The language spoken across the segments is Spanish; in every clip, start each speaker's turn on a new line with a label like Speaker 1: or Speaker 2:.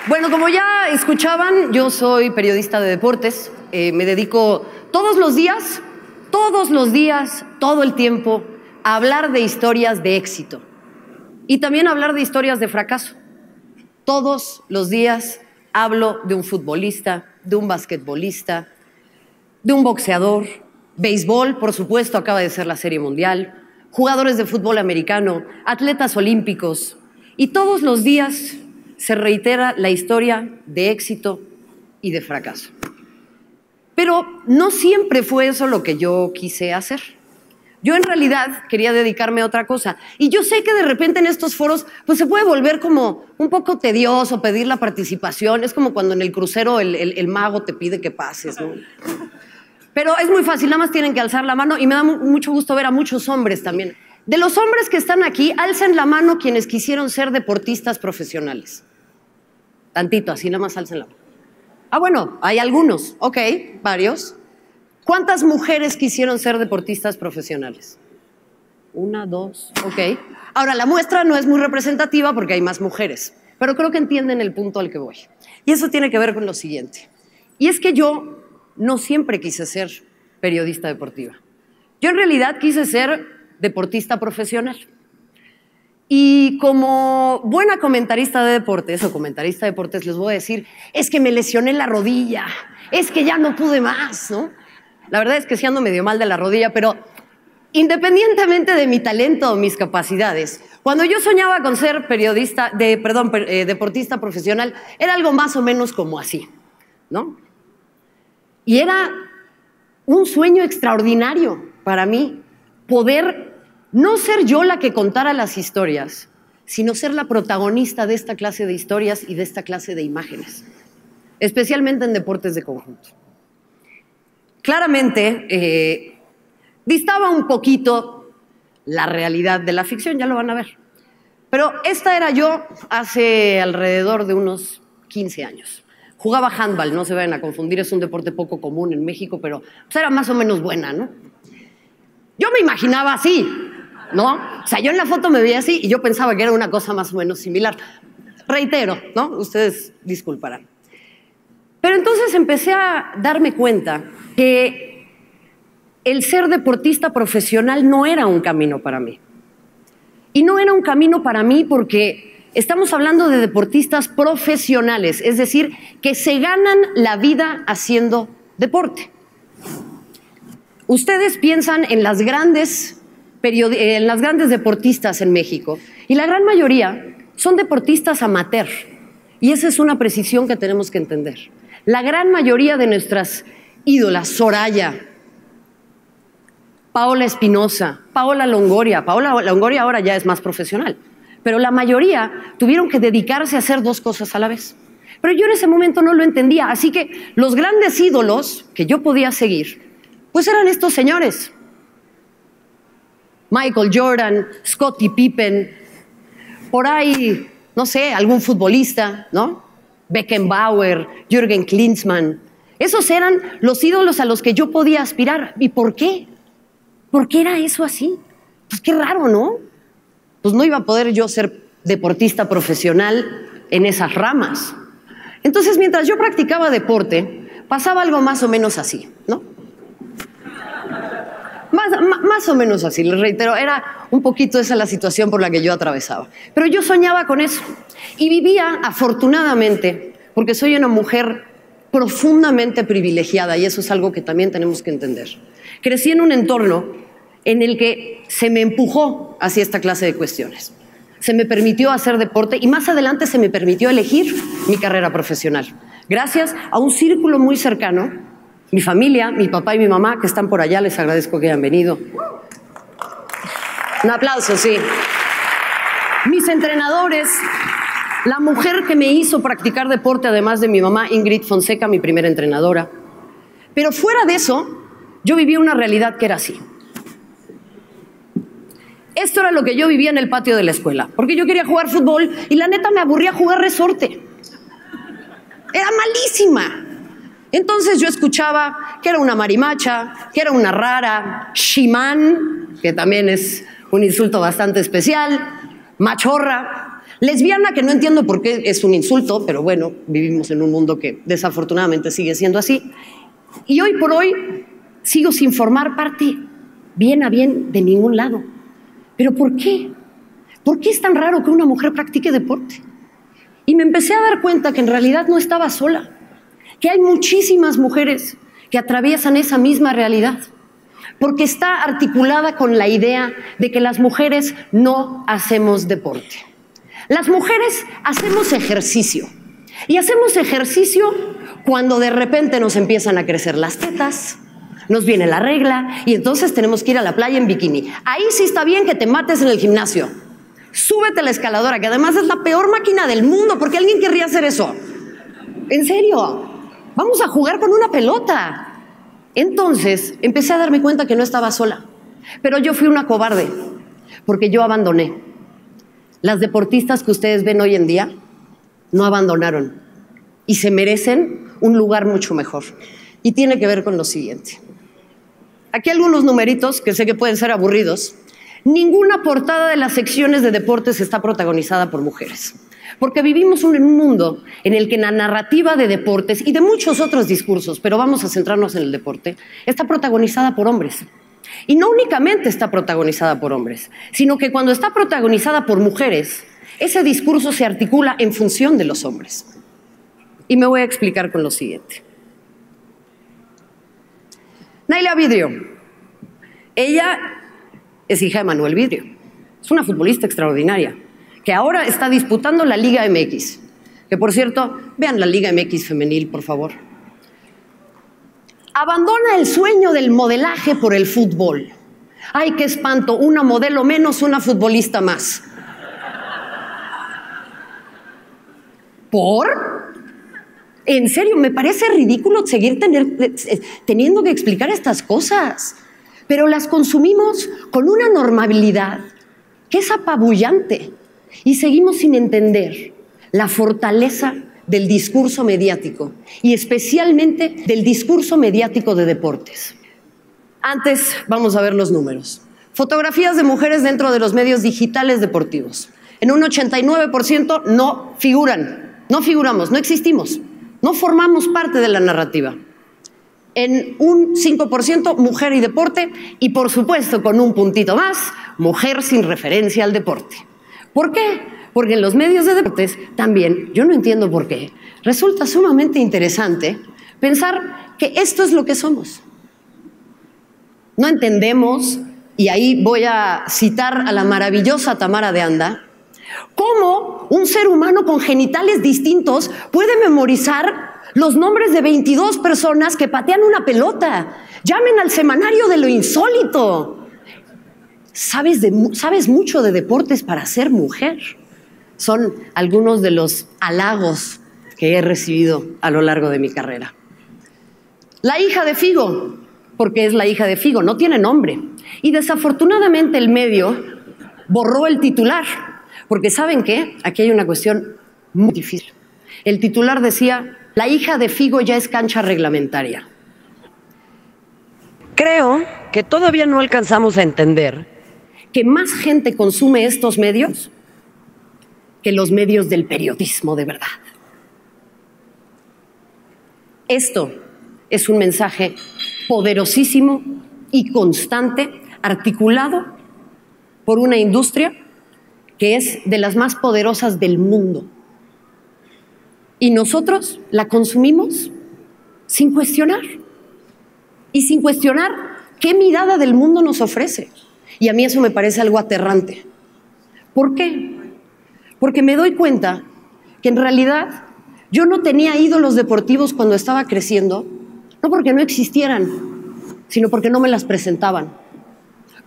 Speaker 1: Bueno, como ya escuchaban, yo soy periodista de deportes. Me dedico todos los días, todo el tiempo, a hablar de historias de éxito y también a hablar de historias de fracaso. Todos los días hablo de un futbolista, de un basquetbolista, de un boxeador, béisbol, por supuesto, acaba de ser la Serie Mundial, jugadores de fútbol americano, atletas olímpicos, y todos los días se reitera la historia de éxito y de fracaso. Pero no siempre fue eso lo que yo quise hacer. Yo en realidad quería dedicarme a otra cosa. Y yo sé que de repente en estos foros pues se puede volver como un poco tedioso pedir la participación. Es como cuando en el crucero el mago te pide que pases, ¿no? Pero es muy fácil, nada más tienen que alzar la mano y me da mucho gusto ver a muchos hombres también. De los hombres que están aquí, alcen la mano quienes quisieron ser deportistas profesionales. Tantito, así nada más alcen la mano. Ah, bueno, hay algunos, ok, varios. ¿Cuántas mujeres quisieron ser deportistas profesionales? Una, dos, ok. Ahora, la muestra no es muy representativa porque hay más mujeres, pero creo que entienden el punto al que voy. Y eso tiene que ver con lo siguiente. Y es que yo no siempre quise ser periodista deportiva. Yo en realidad quise ser deportista profesional. Y como buena comentarista de deportes o comentarista de deportes les voy a decir, es que me lesioné la rodilla, es que ya no pude más, ¿no? La verdad es que sí ando medio mal de la rodilla, pero independientemente de mi talento o mis capacidades, cuando yo soñaba con ser deportista profesional, era algo más o menos como así, ¿no? Y era un sueño extraordinario para mí poder no ser yo la que contara las historias, sino ser la protagonista de esta clase de historias y de esta clase de imágenes, especialmente en deportes de conjunto. Claramente, distaba un poquito la realidad de la ficción, ya lo van a ver. Pero esta era yo hace alrededor de unos 15 años. Jugaba handball, no se vayan a confundir, es un deporte poco común en México, pero pues era más o menos buena, ¿no? Yo me imaginaba así, ¿no? O sea, yo en la foto me veía así y yo pensaba que era una cosa más o menos similar. Reitero, ¿no? Ustedes disculparán. Pero entonces empecé a darme cuenta que el ser deportista profesional no era un camino para mí. Y no era un camino para mí porque estamos hablando de deportistas profesionales, es decir, que se ganan la vida haciendo deporte. Ustedes piensan en las grandes deportistas en México y la gran mayoría son deportistas amateur. Y esa es una precisión que tenemos que entender. La gran mayoría de nuestras ídolas, Soraya, Paola Espinosa, Paola Longoria ahora ya es más profesional, pero la mayoría tuvieron que dedicarse a hacer dos cosas a la vez. Pero yo en ese momento no lo entendía, así que los grandes ídolos que yo podía seguir, pues eran estos señores. Michael Jordan, Scottie Pippen, por ahí, no sé, algún futbolista, ¿no? Beckenbauer, Jürgen Klinsmann. Esos eran los ídolos a los que yo podía aspirar. ¿Y por qué? ¿Por qué era eso así? Pues qué raro, ¿no? Pues no iba a poder yo ser deportista profesional en esas ramas. Entonces, mientras yo practicaba deporte, pasaba algo más o menos así, ¿no? Más o menos así, les reitero, era un poquito esa la situación por la que yo atravesaba. Pero yo soñaba con eso y vivía, afortunadamente, porque soy una mujer profundamente privilegiada y eso es algo que también tenemos que entender. Crecí en un entorno en el que se me empujó hacia esta clase de cuestiones. Se me permitió hacer deporte y más adelante se me permitió elegir mi carrera profesional. Gracias a un círculo muy cercano. Mi familia, mi papá y mi mamá, que están por allá, les agradezco que hayan venido. Un aplauso, sí. Mis entrenadores, la mujer que me hizo practicar deporte, además de mi mamá, Ingrid Fonseca, mi primera entrenadora. Pero fuera de eso, yo vivía una realidad que era así. Esto era lo que yo vivía en el patio de la escuela, porque yo quería jugar fútbol y la neta me aburría jugar resorte. Era malísima. Entonces yo escuchaba que era una marimacha, que era una rara, shimán, que también es un insulto bastante especial, machorra, Lesbiana, que no entiendo por qué es un insulto, pero bueno, vivimos en un mundo que desafortunadamente sigue siendo así. Y hoy por hoy sigo sin formar parte bien a bien de ningún lado. ¿Pero por qué? ¿Por qué es tan raro que una mujer practique deporte? Y me empecé a dar cuenta que en realidad no estaba sola, que hay muchísimas mujeres que atraviesan esa misma realidad, porque está articulada con la idea de que las mujeres no hacemos deporte. Las mujeres hacemos ejercicio, y hacemos ejercicio cuando de repente nos empiezan a crecer las tetas, nos viene la regla y entonces tenemos que ir a la playa en bikini. Ahí sí está bien que te mates en el gimnasio. Súbete a la escaladora, que además es la peor máquina del mundo, porque alguien querría hacer eso. En serio, vamos a jugar con una pelota. Entonces empecé a darme cuenta que no estaba sola, pero yo fui una cobarde, porque yo abandoné. Las deportistas que ustedes ven hoy en día no abandonaron y se merecen un lugar mucho mejor. Y tiene que ver con lo siguiente. Aquí algunos numeritos que sé que pueden ser aburridos. Ninguna portada de las secciones de deportes está protagonizada por mujeres, porque vivimos en un mundo en el que la narrativa de deportes y de muchos otros discursos, pero vamos a centrarnos en el deporte, está protagonizada por hombres. Y no únicamente está protagonizada por hombres, sino que cuando está protagonizada por mujeres, ese discurso se articula en función de los hombres. Y me voy a explicar con lo siguiente. Nayla Vidrio, ella es hija de Manuel Vidrio. Es una futbolista extraordinaria, que ahora está disputando la Liga MX. Que, por cierto, vean la Liga MX femenil, por favor. Abandona el sueño del modelaje por el fútbol. ¡Ay, qué espanto! Una modelo menos, una futbolista más. ¿Por? En serio, me parece ridículo seguir teniendo que explicar estas cosas. Pero las consumimos con una normabilidad que es apabullante y seguimos sin entender la fortaleza del discurso mediático y especialmente del discurso mediático de deportes. Antes vamos a ver los números. Fotografías de mujeres dentro de los medios digitales deportivos. En un 89% no figuran, no figuramos, no existimos, no formamos parte de la narrativa. En un 5% mujer y deporte y por supuesto con un puntito más, mujer sin referencia al deporte. ¿Por qué? Porque en los medios de deportes también, yo no entiendo por qué, resulta sumamente interesante pensar que esto es lo que somos. No entendemos, y ahí voy a citar a la maravillosa Tamara de Anda, cómo un ser humano con genitales distintos puede memorizar los nombres de 22 personas que patean una pelota. Llamen al semanario de lo insólito. Sabes mucho de deportes para ser mujer. Son algunos de los halagos que he recibido a lo largo de mi carrera. La hija de Figo, porque es la hija de Figo, no tiene nombre. Y desafortunadamente el medio borró el titular, porque ¿saben qué? Aquí hay una cuestión muy difícil. El titular decía: la hija de Figo ya es cancha reglamentaria. Creo que todavía no alcanzamos a entender que más gente consume estos medios que los medios del periodismo de verdad. Esto es un mensaje poderosísimo y constante, articulado por una industria que es de las más poderosas del mundo. Y nosotros la consumimos sin cuestionar. Y sin cuestionar qué mirada del mundo nos ofrece. Y a mí eso me parece algo aterrante. ¿Por qué? Porque me doy cuenta que en realidad yo no tenía ídolos deportivos cuando estaba creciendo, no porque no existieran, sino porque no me las presentaban.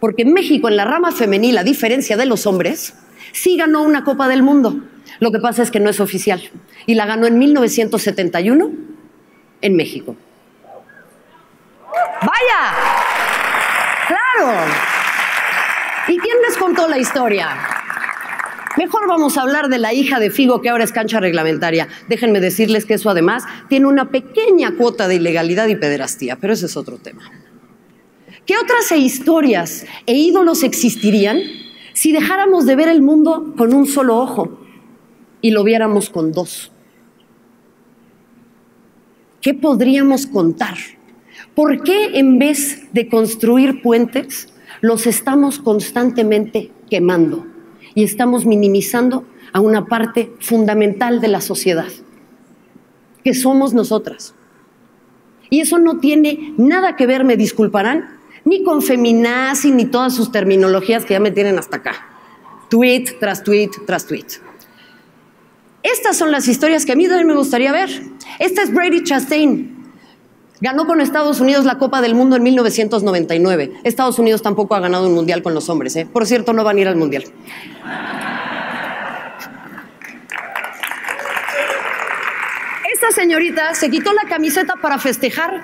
Speaker 1: Porque México en la rama femenil, a diferencia de los hombres, sí ganó una Copa del Mundo. Lo que pasa es que no es oficial. Y la ganó en 1971 en México. ¡Vaya! ¡Claro! ¿Y quién les contó la historia? Mejor vamos a hablar de la hija de Figo, que ahora es cancha reglamentaria. Déjenme decirles que eso además tiene una pequeña cuota de ilegalidad y pederastía, pero ese es otro tema. ¿Qué otras historias e ídolos existirían si dejáramos de ver el mundo con un solo ojo? y lo viéramos con 2? ¿Qué podríamos contar? ¿Por qué en vez de construir puentes los estamos constantemente quemando y estamos minimizando a una parte fundamental de la sociedad, que somos nosotras? Y eso no tiene nada que ver, me disculparán, ni con feminazi, ni todas sus terminologías que ya me tienen hasta acá. Tweet tras tweet tras tweet. Estas son las historias que a mí también me gustaría ver. Esta es Brady Chastain. Ganó con Estados Unidos la Copa del Mundo en 1999. Estados Unidos tampoco ha ganado un mundial con los hombres, ¿eh? Por cierto, no van a ir al mundial. Esta señorita se quitó la camiseta para festejar.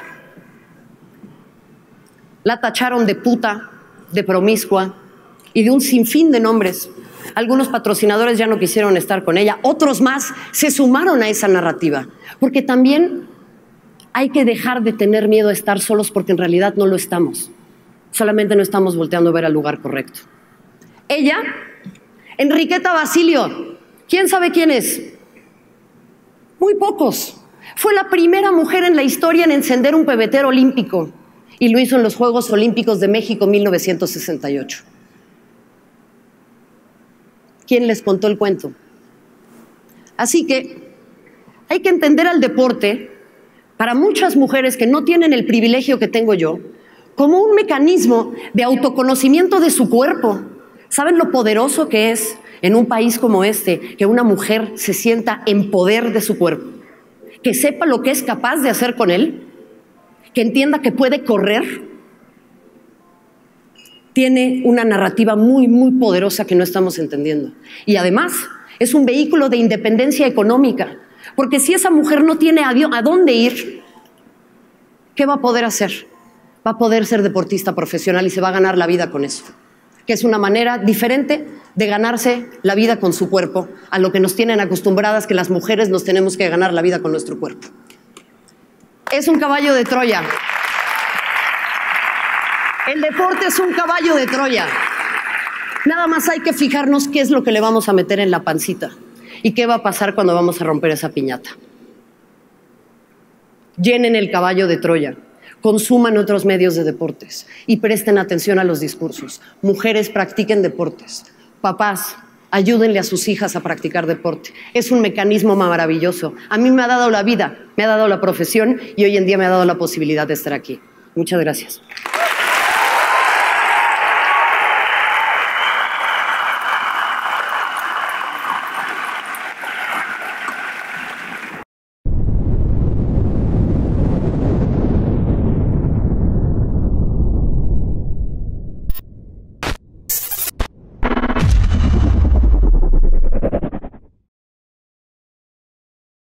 Speaker 1: La tacharon de puta, de promiscua y de un sinfín de nombres. Algunos patrocinadores ya no quisieron estar con ella, otros más se sumaron a esa narrativa, porque también hay que dejar de tener miedo a estar solos, porque en realidad no lo estamos. Solamente no estamos volteando a ver al lugar correcto. Ella, Enriqueta Basilio, ¿quién sabe quién es? Muy pocos. Fue la primera mujer en la historia en encender un pebetero olímpico y lo hizo en los Juegos Olímpicos de México 1968. ¿Quién les contó el cuento? Así que hay que entender al deporte, para muchas mujeres que no tienen el privilegio que tengo yo, como un mecanismo de autoconocimiento de su cuerpo. ¿Saben lo poderoso que es en un país como este que una mujer se sienta en poder de su cuerpo? Que sepa lo que es capaz de hacer con él, que entienda que puede correr. Tiene una narrativa muy, muy poderosa que no estamos entendiendo. Y además es un vehículo de independencia económica, porque si esa mujer no tiene a dónde ir, ¿qué va a poder hacer? Va a poder ser deportista profesional y se va a ganar la vida con eso, que es una manera diferente de ganarse la vida con su cuerpo a lo que nos tienen acostumbradas, que las mujeres nos tenemos que ganar la vida con nuestro cuerpo. Es un caballo de Troya. El deporte es un caballo de Troya. Nada más hay que fijarnos qué es lo que le vamos a meter en la pancita y qué va a pasar cuando vamos a romper esa piñata. Llenen el caballo de Troya, consuman otros medios de deportes y presten atención a los discursos. Mujeres, practiquen deportes. Papás, ayúdenle a sus hijas a practicar deporte. Es un mecanismo maravilloso. A mí me ha dado la vida, me ha dado la profesión y hoy en día me ha dado la posibilidad de estar aquí. Muchas gracias.